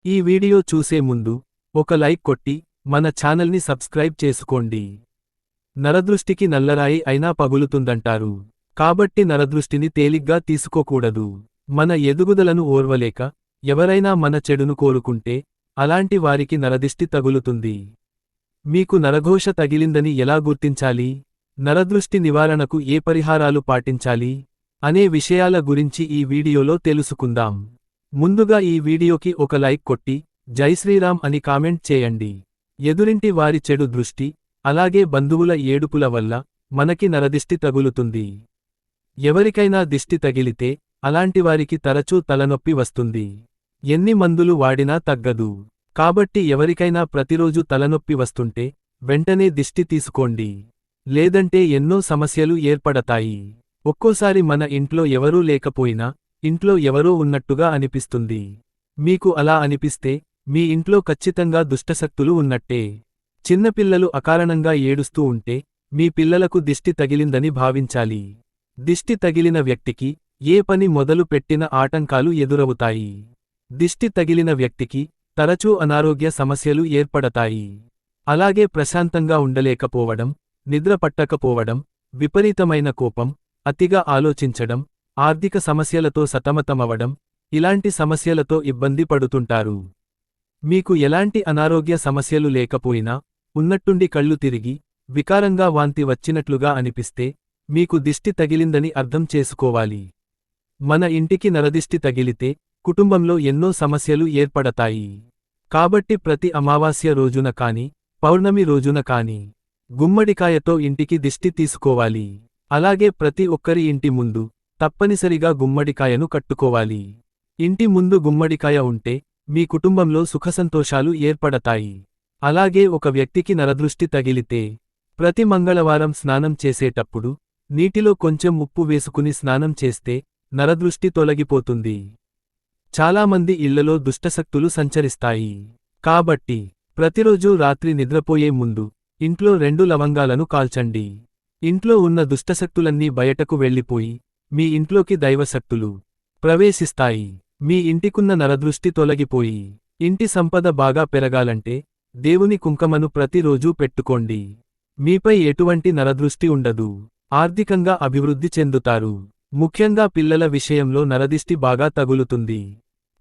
ఈ వీడియో చూసే ముందు ఒక లైక్ కొట్టి మన ఛానల్ని సబ్స్క్రైబ్ చేసుకోండి. నరదృష్టికి నల్లరాయి అయినా పగులుతుందంటారు. కాబట్టి నరదృష్టిని తేలిగ్గా తీసుకోకూడదు. మన ఎదుగుదలను ఓర్వలేక ఎవరైనా మన చెడును కోరుకుంటే అలాంటి వారికి నరదిష్టి తగులుతుంది. మీకు నరఘోష తగిలిందని ఎలా గుర్తించాలి, నరదృష్టి నివారణకు ఏ పరిహారాలు పాటించాలి అనే విషయాల గురించి ఈ వీడియోలో తెలుసుకుందాం. ముందుగా ఈ వీడియోకి ఒక లైక్ కొట్టి జై శ్రీరామ్ అని కామెంట్ చేయండి. ఎదురింటి వారి చెడు దృష్టి, అలాగే బంధువుల ఏడుపుల వల్ల మనకి నరదిష్టి తగులుతుంది. ఎవరికైనా దిష్టి తగిలితే అలాంటివారికి తరచూ తలనొప్పి వస్తుంది. ఎన్ని మందులు వాడినా తగ్గదు. కాబట్టి ఎవరికైనా ప్రతిరోజు తలనొప్పి వస్తుంటే వెంటనే దిష్టి తీసుకోండి. లేదంటే ఎన్నో సమస్యలు ఏర్పడతాయి. ఒక్కోసారి మన ఇంట్లో ఎవరూ లేకపోయినా ఇంట్లో ఎవరో ఉన్నట్టుగా అనిపిస్తుంది. మీకు అలా అనిపిస్తే మీ ఇంట్లో ఖచ్చితంగా దుష్టశక్తులు ఉన్నట్టే. చిన్నపిల్లలు అకారణంగా ఏడుస్తూ ఉంటే మీ పిల్లలకు దిష్టి తగిలిందని భావించాలి. దిష్టి తగిలిన వ్యక్తికి ఏ పని మొదలు పెట్టిన ఆటంకాలు ఎదురవుతాయి. దిష్టి తగిలిన వ్యక్తికి తరచూ అనారోగ్య సమస్యలు ఏర్పడతాయి. అలాగే ప్రశాంతంగా ఉండలేకపోవడం, నిద్ర పట్టకపోవడం, విపరీతమైన కోపం, అతిగా ఆలోచించడం, ఆర్థిక సమస్యలతో సతమతమవడం, ఇలాంటి సమస్యలతో ఇబ్బంది పడుతుంటారు. మీకు ఎలాంటి అనారోగ్య సమస్యలు లేకపోయినా ఉన్నట్టుండి కళ్ళు తిరిగి వికారంగా వాంతి వచ్చినట్లుగా అనిపిస్తే మీకు దిష్టి తగిలిందని అర్థం చేసుకోవాలి. మన ఇంటికి నరదిష్టి తగిలితే కుటుంబంలో ఎన్నో సమస్యలు ఏర్పడతాయి. కాబట్టి ప్రతి అమావాస్య రోజున కాని, పౌర్ణమి రోజున కాని గుమ్మడికాయతో ఇంటికి దిష్టి తీసుకోవాలి. అలాగే ప్రతి ఒక్కరి ఇంటి ముందు తప్పనిసరిగా గుమ్మడికాయను కట్టుకోవాలి. ఇంటి ముందు గుమ్మడికాయ ఉంటే మీ కుటుంబంలో సుఖసంతోషాలు ఏర్పడతాయి. అలాగే ఒక వ్యక్తికి నరదృష్టి తగిలితే ప్రతి మంగళవారం స్నానం చేసేటప్పుడు నీటిలో కొంచెం ఉప్పు వేసుకుని స్నానం చేస్తే నరదృష్టి తొలగిపోతుంది. చాలామంది ఇళ్లలో దుష్టశక్తులు సంచరిస్తాయి. కాబట్టి ప్రతిరోజూ రాత్రి నిద్రపోయే ముందు ఇంట్లో 2 లవంగాలను కాల్చండి. ఇంట్లో ఉన్న దుష్టశక్తులన్నీ బయటకు వెళ్ళిపోయి మీ ఇంట్లోకి దైవశక్తులు ప్రవేశిస్తాయి. మీ ఇంటికున్న నరదృష్టి తొలగిపోయి ఇంటి సంపద బాగా పెరగాలంటే దేవుని కుంకుమను ప్రతిరోజూ పెట్టుకోండి. మీపై ఎటువంటి నరదృష్టి ఉండదు. ఆర్థికంగా అభివృద్ధి చెందుతారు. ముఖ్యంగా పిల్లల విషయంలో నరదిష్టి బాగా తగులుతుంది.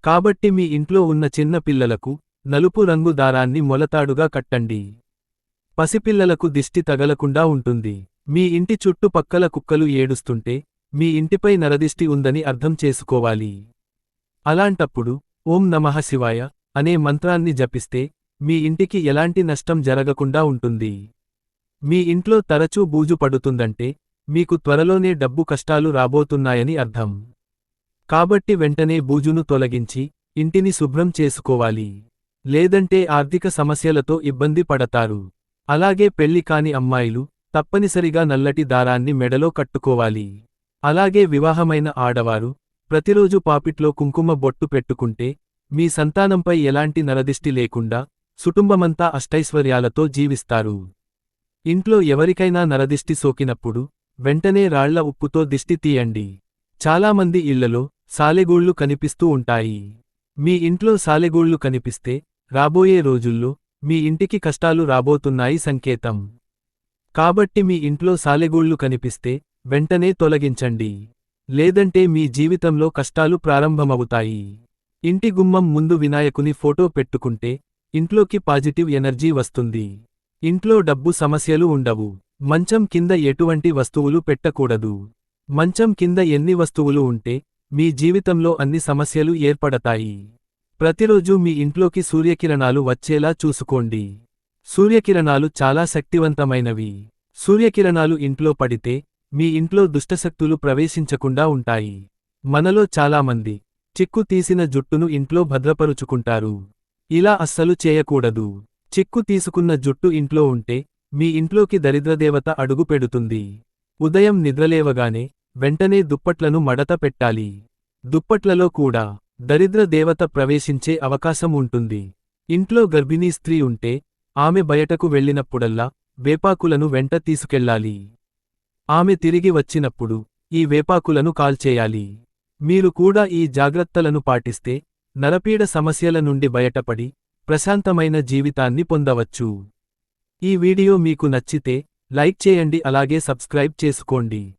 కాబట్టి మీ ఇంట్లో ఉన్న చిన్న పిల్లలకు నలుపు రంగు దారాన్ని మొలతాడుగా కట్టండి. పసిపిల్లలకు దిష్టి తగలకుండా ఉంటుంది. మీ ఇంటి చుట్టుపక్కల కుక్కలు ఏడుస్తుంటే మీ ఇంటిపై నరదిష్టి ఉందని అర్థం చేసుకోవాలి. అలాంటప్పుడు ఓం నమః శివాయ అనే మంత్రాన్ని జపిస్తే మీ ఇంటికి ఎలాంటి నష్టం జరగకుండా ఉంటుంది. మీ ఇంట్లో తరచూ బూజు పడుతుందంటే మీకు త్వరలోనే డబ్బు కష్టాలు రాబోతున్నాయని అర్థం. కాబట్టి వెంటనే బూజును తొలగించి ఇంటిని శుభ్రం చేసుకోవాలి. లేదంటే ఆర్థిక సమస్యలతో ఇబ్బంది పడతారు. అలాగే పెళ్లి కాని అమ్మాయిలు తప్పనిసరిగా నల్లటి దారాన్ని మెడలో కట్టుకోవాలి. అలాగే వివాహమైన ఆడవారు ప్రతిరోజు పాపిట్లో కుంకుమ బొట్టు పెట్టుకుంటే మీ సంతానంపై ఎలాంటి నరదిష్టి లేకుండా కుటుంబమంతా అష్టైశ్వర్యాలతో జీవిస్తారు. ఇంట్లో ఎవరికైనా నరదిష్టి సోకినప్పుడు వెంటనే రాళ్ల ఉప్పుతో దిష్టి తీయండి. చాలామంది ఇళ్లలో సాలెగూళ్లు కనిపిస్తూ ఉంటాయి. మీ ఇంట్లో సాలెగూళ్లు కనిపిస్తే రాబోయే రోజుల్లో మీ ఇంటికి కష్టాలు రాబోతున్నాయి సంకేతం. కాబట్టి మీ ఇంట్లో సాలెగూళ్లు కనిపిస్తే వెంటనే తొలగించండి. లేదంటే మీ జీవితంలో కష్టాలు ప్రారంభమవుతాయి. ఇంటి గుమ్మం ముందు వినాయకుని ఫోటో పెట్టుకుంటే ఇంట్లోకి పాజిటివ్ ఎనర్జీ వస్తుంది. ఇంట్లో డబ్బు సమస్యలు ఉండవు. మంచం కింద ఎటువంటి వస్తువులు పెట్టకూడదు. మంచం కింద ఎన్ని వస్తువులు ఉంటే మీ జీవితంలో అన్ని సమస్యలు ఏర్పడతాయి. ప్రతిరోజు మీ ఇంట్లోకి సూర్యకిరణాలు వచ్చేలా చూసుకోండి. సూర్యకిరణాలు చాలా శక్తివంతమైనవి. సూర్యకిరణాలు ఇంట్లో పడితే మీ ఇంట్లో దుష్టశక్తులు ప్రవేశించకుండా ఉంటాయి. మనలో చాలామంది చిక్కు తీసిన జుట్టును ఇంట్లో భద్రపరుచుకుంటారు. ఇలా అస్సలు చేయకూడదు. చిక్కు తీసుకున్న జుట్టు ఇంట్లో ఉంటే మీ ఇంట్లోకి దరిద్రదేవత అడుగు పెడుతుంది. ఉదయం నిద్రలేవగానే వెంటనే దుప్పట్లను మడత పెట్టాలి. దుప్పట్లలో కూడా దరిద్ర దేవత ప్రవేశించే అవకాశం ఉంటుంది. ఇంట్లో గర్భిణీ స్త్రీ ఉంటే ఆమె బయటకు వెళ్ళినప్పుడల్లా వేపాకులను వెంట తీసుకెళ్లాలి. ఆమె తిరిగి వచ్చినప్పుడు ఈ వేపాకులను కాల్చేయాలి. మీరు కూడా ఈ జాగ్రత్తలను పాటిస్తే నరపీడ సమస్యల నుండి బయటపడి ప్రశాంతమైన జీవితాన్ని పొందవచ్చు. ఈ వీడియో మీకు నచ్చితే లైక్ చేయండి అలాగే సబ్స్క్రైబ్ చేసుకోండి.